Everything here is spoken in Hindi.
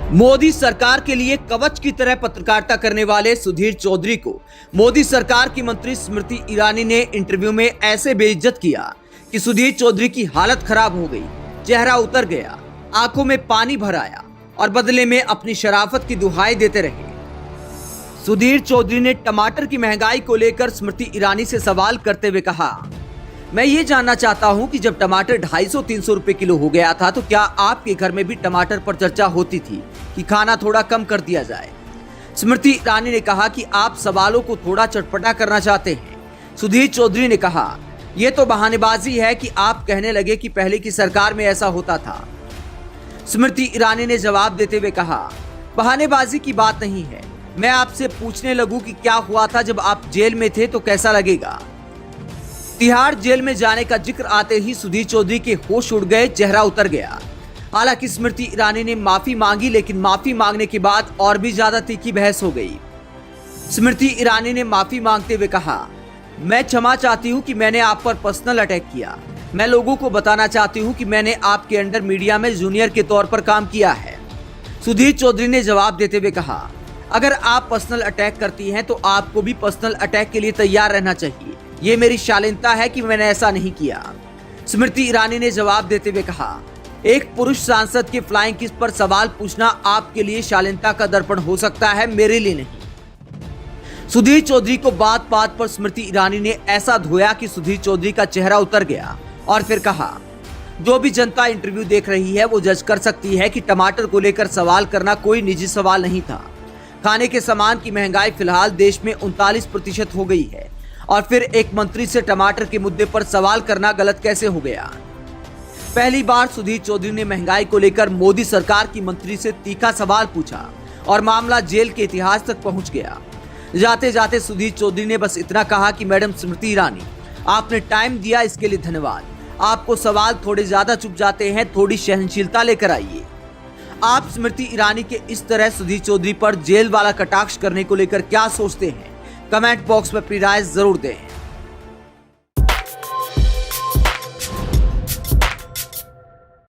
मोदी सरकार के लिए कवच की तरह पत्रकारिता करने वाले सुधीर चौधरी को मोदी सरकार की मंत्री स्मृति ईरानी ने इंटरव्यू में ऐसे बेइज्जत किया कि सुधीर चौधरी की हालत खराब हो गई, चेहरा उतर गया, आंखों में पानी भर आया और बदले में अपनी शराफत की दुहाई देते रहे। सुधीर चौधरी ने टमाटर की महंगाई को लेकर स्मृति ईरानी से सवाल करते हुए कहा, मैं ये जानना चाहता हूं कि जब टमाटर 250-300 रुपए किलो हो गया था तो क्या आपके घर में भी टमाटर पर चर्चा होती थी कि खाना थोड़ा कम कर दिया जाए? स्मृति ईरानी ने कहा कि आप सवालों को थोड़ा चटपटा करना चाहते हैं। सुधीर चौधरी ने कहा, यह तो बहानेबाजी है कि आप कहने लगे कि पहले की सरकार में ऐसा होता था। स्मृति ईरानी ने जवाब देते हुए कहा, बहानेबाजी की बात नहीं है, मैं आपसे पूछने लगूं कि क्या हुआ था जब आप जेल में थे तो कैसा लगेगा। तिहाड़ जेल में जाने का जिक्र आते ही सुधीर चौधरी के होश उड़ गए, चेहरा उतर गया। हालांकि स्मृति ईरानी ने माफी मांगी, लेकिन माफी मांगने के बाद और भी ज्यादा तीखी बहस हो गई। स्मृति ईरानी ने माफी मांगते हुए कहा, मैं क्षमा चाहती हूं कि मैंने आप पर पर्सनल अटैक किया। मैं लोगों को बताना चाहती हूं कि मैंने आपके अंडर मीडिया में जूनियर के तौर पर काम किया है। सुधीर चौधरी ने जवाब देते हुए कहा, अगर आप पर्सनल अटैक करती हैं तो आपको भी पर्सनल अटैक के लिए तैयार रहना चाहिए। ये मेरी शालीनता है कि मैंने ऐसा नहीं किया। स्मृति ईरानी ने जवाब देते हुए कहा, एक पुरुष सांसद के फ्लाइंग किस पर सवाल पूछना आपके लिए शालीनता का दर्पण हो सकता है, मेरे लिए नहीं। सुधीर चौधरी को बात बात पर स्मृति ईरानी ने ऐसा धोया कि सुधीर चौधरी का चेहरा उतर गया और फिर कहा, जो भी जनता इंटरव्यू देख रही है वो जज कर सकती है कि टमाटर को लेकर सवाल करना कोई निजी सवाल नहीं था। खाने के सामान की महंगाई फिलहाल देश में 39% हो गई है और फिर एक मंत्री से टमाटर के मुद्दे पर सवाल करना गलत कैसे हो गया। पहली बार सुधीर चौधरी ने महंगाई को लेकर मोदी सरकार की मंत्री से तीखा सवाल पूछा और मामला जेल के इतिहास तक पहुंच गया। जाते जाते सुधीर चौधरी ने बस इतना कहा कि मैडम स्मृति ईरानी, आपने टाइम दिया, इसके लिए धन्यवाद। आपको सवाल थोड़े ज्यादा चुप जाते हैं, थोड़ी सहनशीलता लेकर आइए। आप स्मृति ईरानी के इस तरह सुधीर चौधरी पर जेल वाला कटाक्ष करने को लेकर क्या सोचते हैं? कमेंट बॉक्स में अपनी राय जरूर दें।